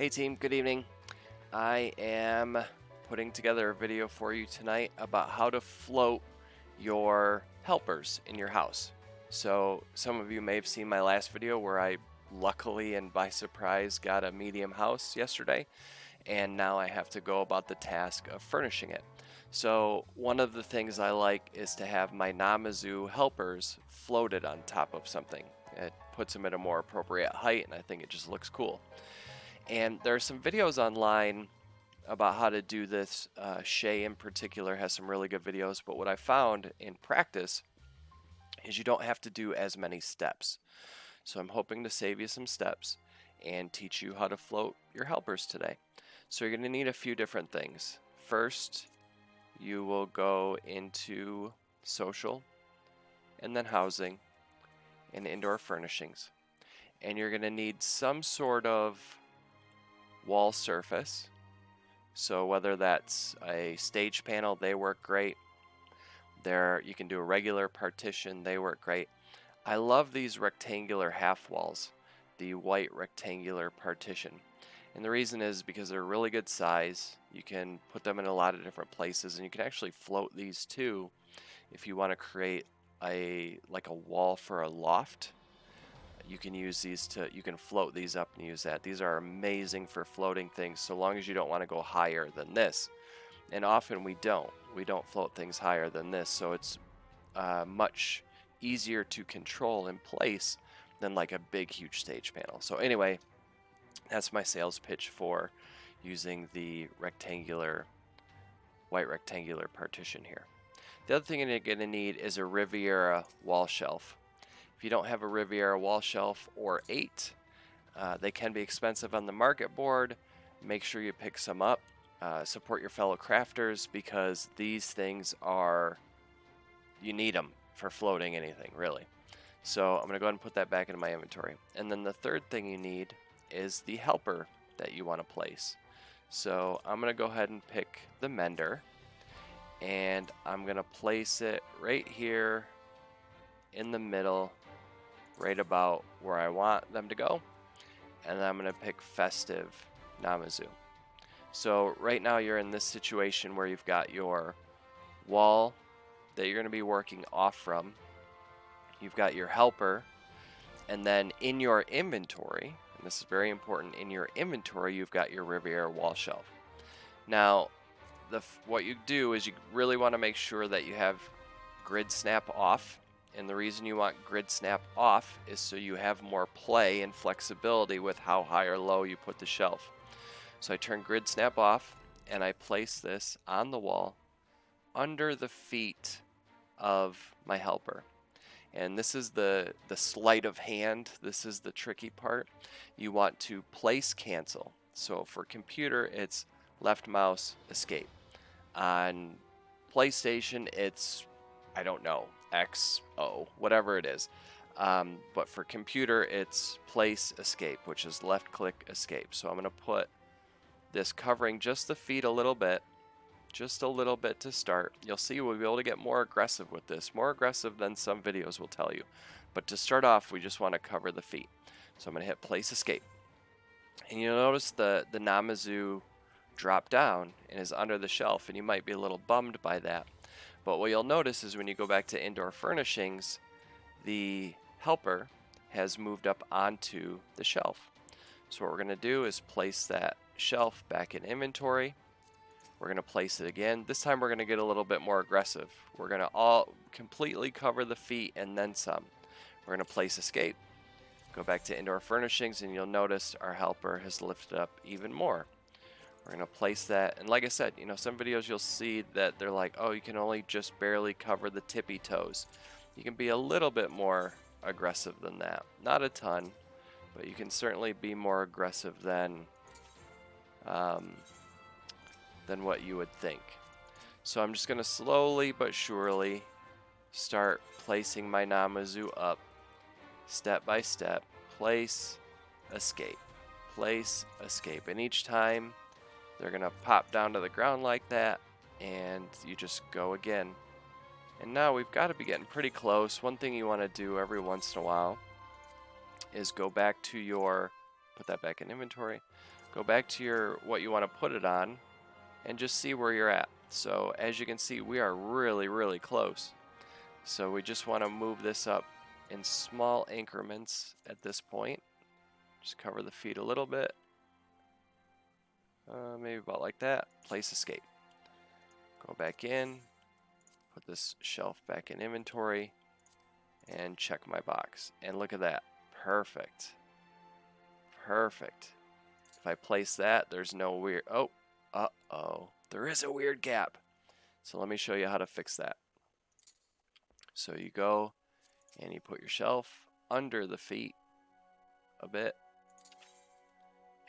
Hey team, good evening. I am putting together a video for you tonight about how to float your helpers in your house. So some of you may have seen my last video where I luckily and by surprise got a medium house yesterday, and now I have to go about the task of furnishing it. So one of the things I like is to have my Namazu helpers floated on top of something. It puts them at a more appropriate height, and I think it just looks cool. And there are some videos online about how to do this. Shay in particular has some really good videos, but what I found in practice is you don't have to do as many steps. So I'm hoping to save you some steps and teach you how to float your helpers today. So you're going to need a few different things. First, you will go into social and then housing and indoor furnishings. And you're going to need some sort of wall surface. So whether that's a stage panel, they work great. You can do a regular partition, they work great. I love these rectangular half walls, the white rectangular partition. And the reason is because they're really good size. You can put them in a lot of different places, and you can actually float these too if you want to create like a wall for a loft. You can use these you can float these up and use that. These are amazing for floating things so long as you don't want to go higher than this. And often we don't float things higher than this, so it's much easier to control in place than like a big huge stage panel. So anyway, that's my sales pitch for using the white rectangular partition here. The other thing you're going to need is a Riviera wall shelf. If you don't have a Riviera wall shelf or 8, they can be expensive on the market board. Make sure you pick some up. Support your fellow crafters because these things you need them for floating anything, really. So I'm going to go ahead and put that back into my inventory. And then the third thing you need is the helper that you want to place. So I'm going to go ahead and pick the mender, and I'm going to place it right here in the middle, right about where I want them to go. And then I'm going to pick Festive Namazu. So right now you're in this situation where you've got your wall that you're going to be working off from. You've got your helper, and then in your inventory, and this is very important, in your inventory you've got your Riviera wall shelf. Now, what you do is you really want to make sure that you have grid snap off. And the reason you want grid snap off is so you have more play and flexibility with how high or low you put the shelf. So I turn grid snap off and I place this on the wall under the feet of my helper. And this is the sleight of hand. This is the tricky part. You want to place cancel. So for computer, it's left mouse escape. On PlayStation, it's, I don't know, XO, whatever it is. But for computer, it's place escape, which is left click escape. So I'm going to put this covering just the feet a little bit to start. You'll see we'll be able to get more aggressive with this, more aggressive than some videos will tell you. But to start off, we just want to cover the feet. So I'm going to hit place escape. And you'll notice the Namazu drop down and is under the shelf, and you might be a little bummed by that. But what you'll notice is when you go back to indoor furnishings, the helper has moved up onto the shelf. So what we're going to do is place that shelf back in inventory. We're going to place it again. This time we're going to get a little bit more aggressive. We're going to all completely cover the feet and then some. We're going to place escape. Go back to indoor furnishings, and you'll notice our helper has lifted up even more. We're going to place that, and like I said, some videos you'll see that they're like, oh, you can only just barely cover the tippy toes. You can be a little bit more aggressive than that. Not a ton, but you can certainly be more aggressive than what you would think. So I'm just going to slowly but surely start placing my Namazu up, step by step. Place, escape, place, escape. And each time they're going to pop down to the ground like that, and you just go again. And now we've got to be getting pretty close. One thing you want to do every once in a while is go back to your put that back in inventory. Go back to your what you want to put it on and just see where you're at. So as you can see, we are really, really close. So we just want to move this up in small increments at this point. Just cover the feet a little bit. Maybe about like that. Place escape. Go back in. Put this shelf back in inventory. And check my box. And look at that. Perfect. Perfect. If I place that, there's no weird... Oh. Uh-oh. There is a weird gap. So let me show you how to fix that. So you go and you put your shelf under the feet a bit.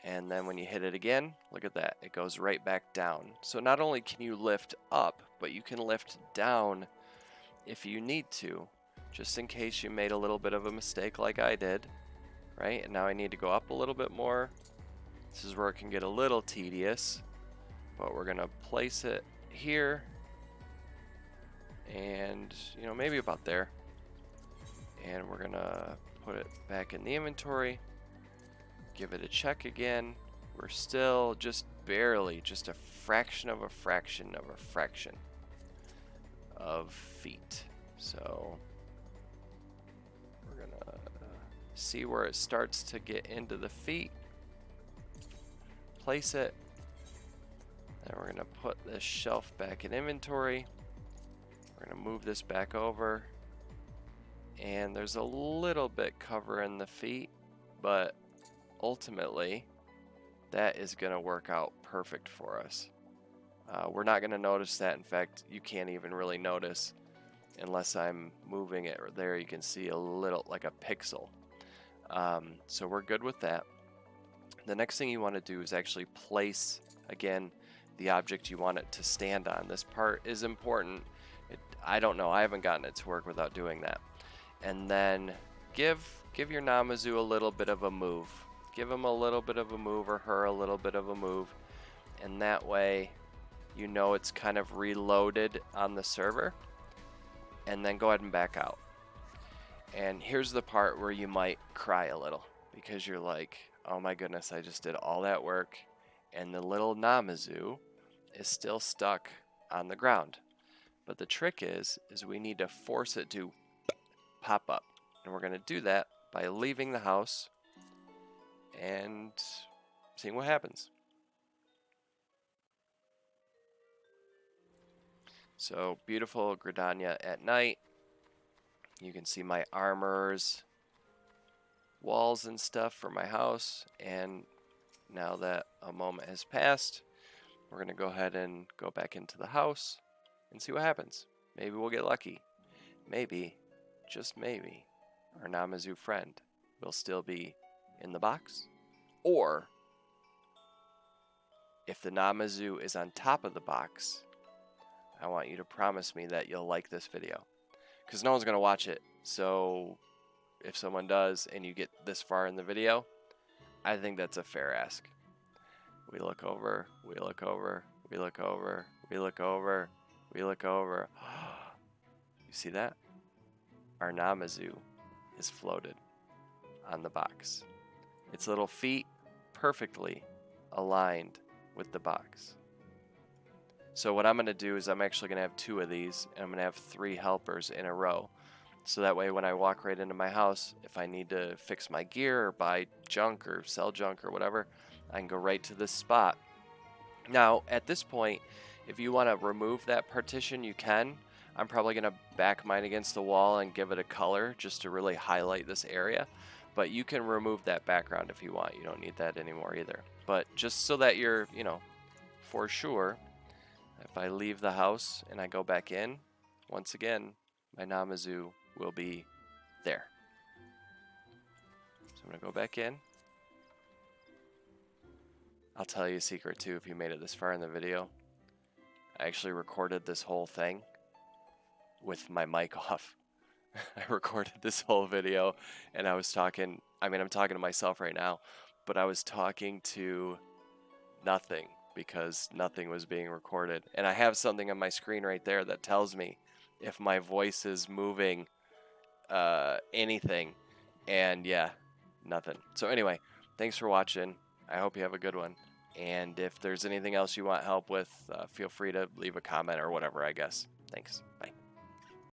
And then when you hit it again, look at that. It goes right back down. So not only can you lift up, but you can lift down if you need to, just in case you made a little bit of a mistake like I did, right? And now I need to go up a little bit more. This is where it can get a little tedious, but we're gonna place it here and, you know, maybe about there. And we're gonna put it back in the inventory. Give it a check again. We're still just barely, just a fraction of a fraction of a fraction of feet. So we're gonna see where it starts to get into the feet. Place it. Then we're gonna put this shelf back in inventory. We're gonna move this back over. And there's a little bit covering the feet, but ultimately that is going to work out perfect for us. We're not going to notice that. In fact, you can't even really notice unless I'm moving it. There you can see a little, like a pixel. So we're good with that. The next thing you want to do is actually place, again, the object you want it to stand on. This part is important. I don't know, I haven't gotten it to work without doing that. And then give your Namazu a little bit of a move. Give him a little bit of a move, or her a little bit of a move, and that way you know it's kind of reloaded on the server. And then go ahead and back out. And here's the part where you might cry a little, because you're like, oh my goodness, I just did all that work and the little Namazu is still stuck on the ground. But the trick is we need to force it to pop up. And we're going to do that by leaving the house and seeing what happens. So beautiful Gridania at night. You can see my armors, walls and stuff for my house. And now that a moment has passed, we're going to go ahead and go back into the house and see what happens. Maybe we'll get lucky. Maybe, just maybe, our Namazu friend will still be in the box. Or, if the Namazu is on top of the box, I want you to promise me that you'll like this video. Because no one's going to watch it. So, if someone does and you get this far in the video, I think that's a fair ask. We look over, we look over, we look over, we look over, we look over. You see that? Our Namazu is floated on the box. Its little feet perfectly aligned with the box. So what I'm going to do is I'm actually going to have 2 of these, and I'm going to have 3 helpers in a row. So that way when I walk right into my house, if I need to fix my gear or buy junk or sell junk or whatever, I can go right to this spot. Now, at this point, if you want to remove that partition, you can. I'm probably going to back mine against the wall and give it a color just to really highlight this area. But you can remove that background if you want. You don't need that anymore either. But just so that you're, you know, for sure, if I leave the house and I go back in, once again, my Namazu will be there. So I'm going to go back in. I'll tell you a secret too if you made it this far in the video. I actually recorded this whole thing with my mic off. I recorded this whole video and I was talking, I mean, I'm talking to myself right now, but I was talking to nothing because nothing was being recorded. And I have something on my screen right there that tells me if my voice is moving anything. And yeah, nothing. So anyway, thanks for watching. I hope you have a good one. And if there's anything else you want help with, feel free to leave a comment or whatever, I guess. Thanks. Bye.